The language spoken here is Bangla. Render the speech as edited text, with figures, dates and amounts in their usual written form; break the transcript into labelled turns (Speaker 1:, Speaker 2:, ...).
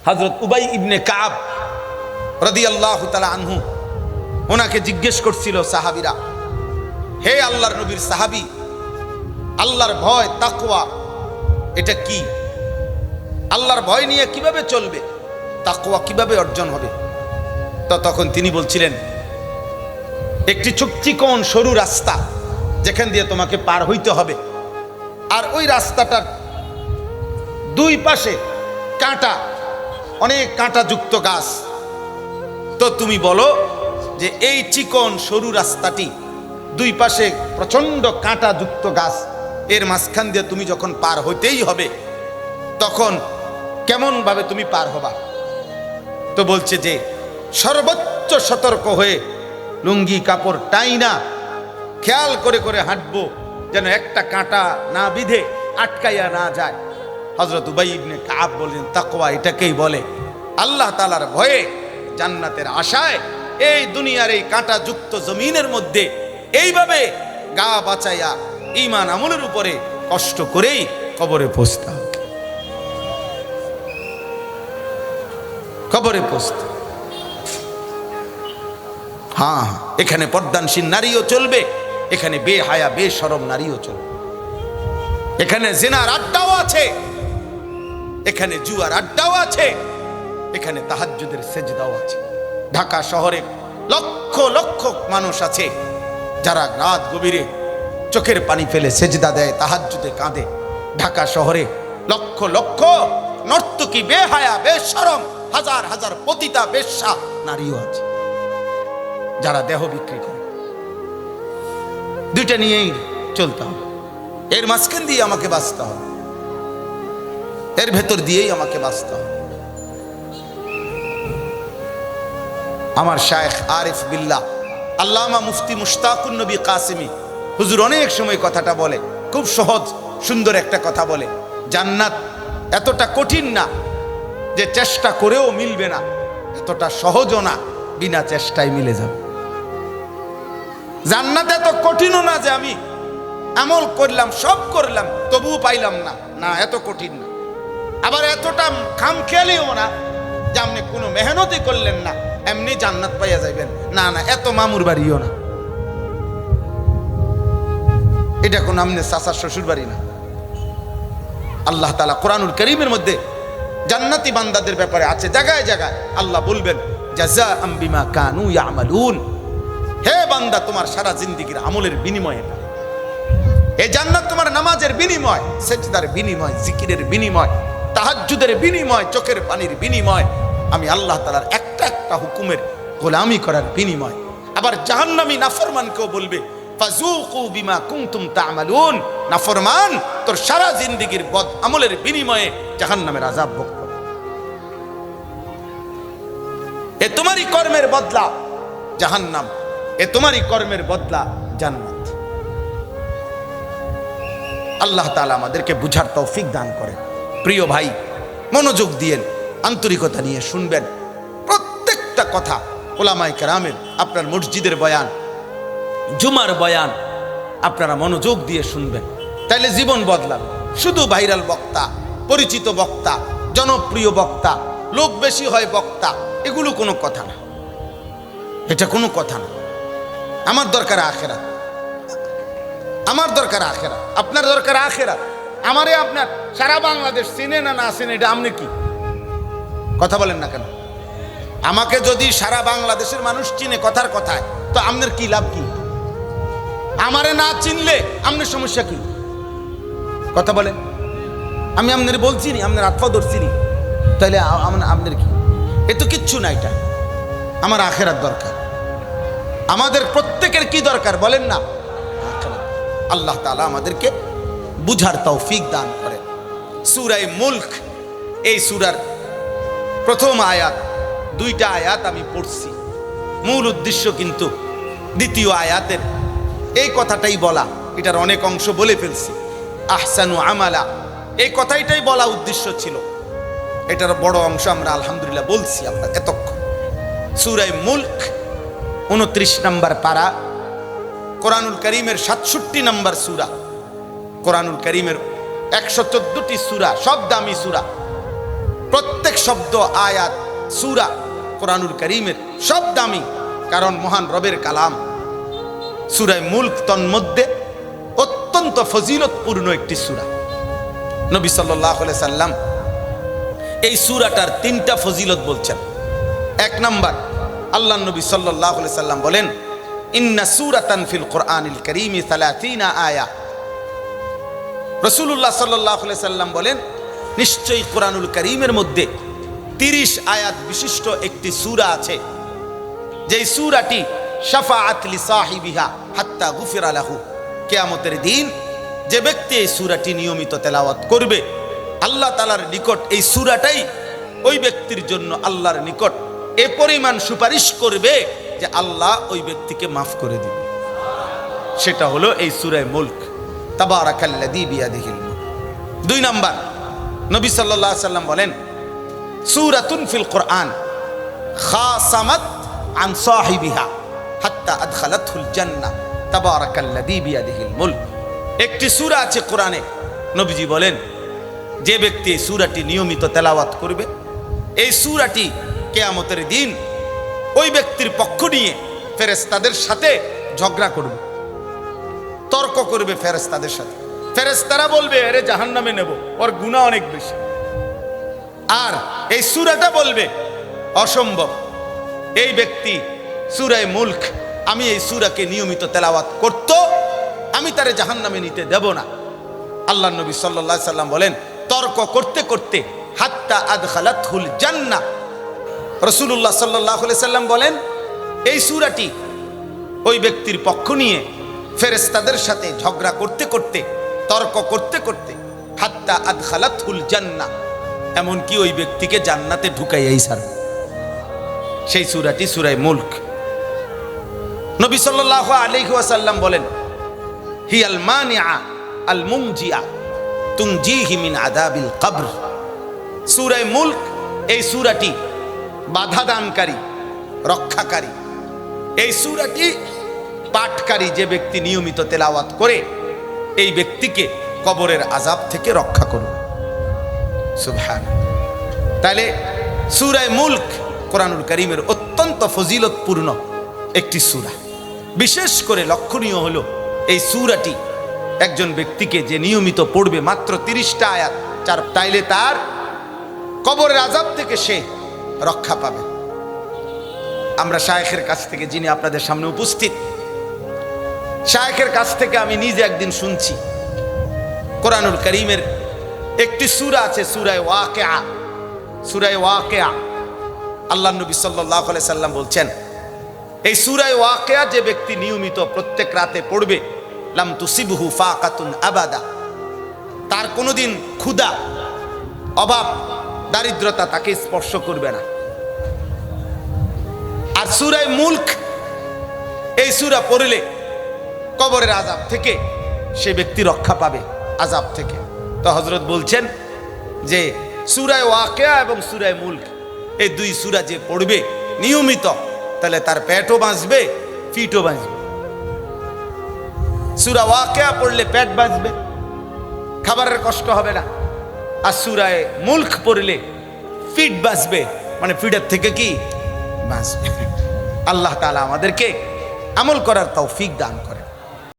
Speaker 1: হযরত উবাই ইবনে কাব রাদিয়াল্লাহু তাআলা আনহু, ওনাকে জিজ্ঞেস করছিল সাহাবীরা, হে আল্লাহর নবীর সাহাবী, আল্লাহর ভয় তাকওয়া এটা কি? আল্লাহর ভয় নিয়ে কিভাবে চলবে, তাকওয়া কিভাবে অর্জন হবে? তো তখন তিনি বলছিলেন, একটি চিকন সরু রাস্তা যেখান দিয়ে তোমাকে পার হইতে হবে, আর ওই রাস্তাটার দুই পাশে কাঁটা, অনেক কাঁটাযুক্ত গাছ। তো তুমি বলো যে এই চিকন সরু রাস্তাটি দুই পাশে প্রচন্ড কাঁটাযুক্ত গাছ, এর মাঝখান দিয়ে তুমি যখন পার হইতেই হবে, তখন কেমন ভাবে তুমি পার হবা? তো বলছে যে সর্বোচ্চ সতর্ক হয়ে লুঙ্গি কাপড় টাইনা খেয়াল করে করে হাঁটবো, যেন একটা কাঁটা না বিধে আটকাইয়া না যায়। হযরত উবাই ইবনে কাব বলেন, তাকওয়া এটাকেই বলে আল্লাহ তাআলার ভয়ে জান্নাতের আশায় এই দুনিয়ার এই কাঁটাযুক্ত জমিনের মধ্যে এইভাবে গা বাঁচাইয়া ঈমান আমলের উপরে কষ্ট করেই কবরে পৌঁছতে হবে, কবরে পৌঁছতে। হ্যাঁ, এখানে পর্দানশীল নারীও চলবে, এখানে বেহায়া বেশরম নারীও চলবে, এখানে জিনার আড্ডাও আছে, এখানে জুয়ার আড্ডাও আছে, এখানে তাহাজ্জুদের সেজদাও আছে। ঢাকা শহরে লক্ষ লক্ষ মানুষ আছে যারা রাত গভীরে চোখের পানি ফেলে সেজদা দেয়, তাহাজ্জুদে কাঁদে। ঢাকা শহরে লক্ষ লক্ষ নর্তকী, বেহায়া বেশরম, হাজার হাজার পতিতা বেশ্যা নারীও আছে যারা দেহ বিক্রি করে। দুইটা নিয়েই চলতে হবে, এর মাঝখান দিয়ে আমাকে বাঁচতে হবে, এর ভেতর দিয়েই আমাকে বাঁচতে হবে। আমার শায়েখ আরিফ বিল্লাহ আল্লামা মুফতি মুশতাকুন নবী কাসেমি হুজুর অনেক সময় কথাটা বলে, খুব সহজ সুন্দর একটা কথা বলে, জান্নাত এতটা কঠিন না যে চেষ্টা করেও মিলবে না, এতটা সহজও না বিনা চেষ্টায় মিলে যাবে। জান্নাত এত কঠিনও না যে আমি আমল করলাম, সব করলাম, তবুও পাইলাম না, না এত কঠিন না। আবার এতটা খামখেয়ালিও না যে আপনি কোনো মেহনতই করলেন না এমনি জান্নাত পাইয়া যাইবেন, না না এত মামুর বাড়িও না, এটা কোন আমনে চাচার শ্বশুর বাড়ি না। আল্লাহ তাআলা কোরআনুল কারীমের মধ্যে জান্নাতি বান্দাদের ব্যাপারে আছে জায়গায় জায়গায় আল্লাহ বলবেন, জাযাআম বিমা কানু ইয়ামালুন, হে বান্দা তোমার সারা জিন্দেগীর আমলের বিনিময়ে এই জান্নাত, তোমার নামাজের বিনিময়, সেজদার বিনিময়, জিকিরের বিনিময়, তাহাজ্জুদের বিনিময়, চোখের পানির বিনিময়, আমি আল্লাহ তাআলার একটা একটা হুকুমের গোলামি করার বিনিময়। আবার জাহান্নামী নাফরমানকেও বলবে, ফাযুকু বিমা কুনতুম তা'মালুন, নাফরমান তোর সারা জিন্দেগীর বদ আমলের বিনিময়ে জাহান্নামের আযাব ভোগ কর, এ তোমারই কর্মের বদলা জাহান্নাম, এ তোমারই কর্মের বদলা জান্নাত। আল্লাহ তাআলা আমাদেরকে বুঝার তৌফিক দান করেন। প্রিয় ভাই, মনোযোগ দিয়েন, আন্তরিকতা নিয়ে শুনবেন প্রত্যেকটা কথা। ওলামায়ে কেরামের, আপনার মসজিদের বয়ান, জুমার বয়ান আপনারা মনোযোগ দিয়ে শুনবেন, তাইলে জীবন বদলাবে। শুধু ভাইরাল বক্তা, পরিচিত বক্তা, জনপ্রিয় বক্তা, লোক বেশি হয় বক্তা, এগুলো কোনো কথা না, এটা কোনো কথা না। আমার দরকার আখিরাত, আমার দরকার আখিরাত, আপনার দরকার আখিরাত। আমারে আপনার সারা বাংলাদেশ চিনে না না চিনে এটা আপনি কি কথা বলেন না কেন? আমাকে যদি সারা বাংলাদেশের মানুষ চিনে কথার কথায়, তো আপনার কি লাভ? কি আমারে না চিনলে আপনার সমস্যা কি? কথা বলেন। আমি আপনার বলছি নি, আপনার আত্মা ধরছি নি, তাহলে আপনার কি? এ তো কিচ্ছু না। এটা আমার আখিরাত দরকার। আমাদের প্রত্যেকের কি দরকার বলেন না? আল্লাহ তাআলা আমাদেরকে বুঝার তৌফিক দান করেন। সূরা মুলক, এই সূরার প্রথম আয়াত, দুইটা আয়াত আমি পড়ছি, মূল উদ্দেশ্য কিন্তু দ্বিতীয় আয়াতের এই কথাটাই বলা। এটার অনেক অংশ বলে ফেলছি। আহসানু আমালা, এই কথাটাই বলা উদ্দেশ্য ছিল, এটার বড় অংশ আমরা আলহামদুলিল্লাহ বলছি আপনার এতক্ষণ। সূরা মুলক 29 নম্বর পারা, কোরআনুল কারীমের 67 নম্বর সূরা। কোরআনুল কারীমের 114টি সূরা, সব দামি সূরা। প্রত্যেক শব্দ, আয়াত, সূরা কোরআনুল কারীমের সব দামি, কারণ মহান রবের কালাম। সূরা মুলক তন্মধ্যে অত্যন্ত ফজিলতপূর্ণ একটি সূরা। নবী সাল্লাল্লাহু আলাইহি সাল্লাম এই সূরাটার 3টা ফজিলত বলছেন। 1 নাম্বার, আল্লাহ নবী সাল্লাল্লাহু আলাইহি সাল্লাম বলেন, ইন্না সূরাতান ফিল কোরআনিল কারীমি 30 আয়া। রাসূলুল্লাহ সাল্লাল্লাহু আলাইহি সাল্লাম বলেন, নিশ্চয়ই কোরআনুল কারীমের মধ্যে 30 আয়াত বিশিষ্ট একটি সূরা আছে, যেই সূরাটি শাফাআত লি সাহিবিহা হাত্তা গুফিরা লাহু। কিয়ামতের দিন যে ব্যক্তি এই সূরাটি নিয়মিত তেলাওয়াত করবে, আল্লাহ তাআলার নিকট এই সূরাটাই ওই ব্যক্তির জন্য আল্লাহর নিকট এ পরিমাণ সুপারিশ করবে যে আল্লাহ ওই ব্যক্তিকে মাফ করে দিবে। সেটা হলো এই সূরা মুলক, তাবারাকাল্লাযী বিয়াদিহিল মুলক। 2 নাম্বার, নবী সাল্লাল্লাহু আলাইহি সাল্লাম বলেন, সূরাতুন ফিল কোরআন খাসামাত আন সাহিবিহা হাত্তা আদখালাতহুল জান্নাহ তাবারাকাল্লাযী বিয়াদিহিল মুলক। একটি সূরা আছে কোরআনে, নবীজি বলেন, যে ব্যক্তি এই সূরাটি নিয়মিত তেলাওয়াত করবে, এই সূরাটি কিয়ামতের দিন ওই ব্যক্তির পক্ষ নিয়ে ফেরেশতাদের সাথে ঝগড়া করবে, তর্ক করবে ফেরেশতাদের সাথে। ফেরেশতারা বলবে, আরে জাহান্নামে নেব, ওর গুনাহ অনেক বেশি। আর এই সূরাটা বলবে, অসম্ভব, এই ব্যক্তি সূরা মুলক, আমি এই সূরাকে নিয়মিত তেলাওয়াত করত, আমি তারে জাহান্নামে নিতে দেব না। আল্লাহ নবী সাল্লাল্লাহু আলাইহি সাল্লাম বলেন, তর্ক করতে করতে হাত্তা আদখালাতহুল জান্নাহ। রাসূলুল্লাহ সাল্লাল্লাহু আলাইহি সাল্লাম বলেন, এই সূরাটি ওই ব্যক্তির পক্ষ নিয়ে ফেরেশতাদের সাথে ঝগড়া করতে করতে, তর্ক করতে করতে হাত্তা আদখালাতহুল জান্নাহ, এমনকি ওই ব্যক্তিকে জান্নাতে ঢুকাইয়াই ছাড়বে। সেই সূরাটি সূরা মুলক। নবী সাল্লাল্লাহু আলাইহি ওয়াসাল্লাম বলেন, হিয়াল মানিআ আল মুনজিয়া তুনজিহি মিন আযাবিল কবর। সূরা মুলক, এই সূরাটি বাধা দানকারী, রক্ষাকারী। এই সূরাটি পাঠকারী যে ব্যক্তি নিয়মিত তেলাওয়াত করে, এই ব্যক্তিকে কবরের আযাব থেকে রক্ষা করবে। সুবহানাল্লাহ। তাহলে সূরা মুলক কোরআনুল কারীমের অত্যন্ত ফজিলতপূর্ণ একটি সূরা। বিশেষ করে লক্ষণীয় হলো এই সূরাটি একজন ব্যক্তিকে যে নিয়মিত পড়বে, মাত্র 30টা আয়াত, তাইলে তার কবরের আযাব থেকে সে রক্ষা পাবে। আমরা শায়েখের কাছ থেকে, যিনি আপনাদের সামনে উপস্থিত, শায়েখের কাছ থেকে আমি নিজে একদিন শুনছি, কোরআনুল কারীমের একটি সূরা আছে, সূরা ওয়াকিয়া। সূরা ওয়াকিয়া, আল্লাহ নবী সাল্লাল্লাহু আলাইহি সাল্লাম বলছেন, এই সূরা ওয়াকিয়া যে ব্যক্তি নিয়মিত প্রত্যেক রাতে পড়বে, লাম তুসিবহু ফাকাতুন আবাদা, তার কোনোদিন ক্ষুধা, অভাব, দারিদ্রতা তাকে স্পর্শ করবে না। আর সূরা মুলক, এই সূরা পড়লে কবরের আযাব থেকে সে ব্যক্তি রক্ষা পাবে, আযাব থেকে। তো হযরত বলছেন যে সূরা ওয়াকিয়া এবং সূরা মুলক, এই 2 সূরা যে পড়বে নিয়মিত, তাহলে তার পেটও বাঁচবে, ফিটও বাঁচবে। সূরা ওয়াকিয়া পড়লে পেট বাঁচবে, খাবারের কষ্ট হবে না। আর সূরা মুলক পড়লে ফিট বাঁচবে, মানে ফিটের থেকে কি বাঁচবে। আল্লাহ তাআলা আমাদেরকে আমল করার তৌফিক দান করে।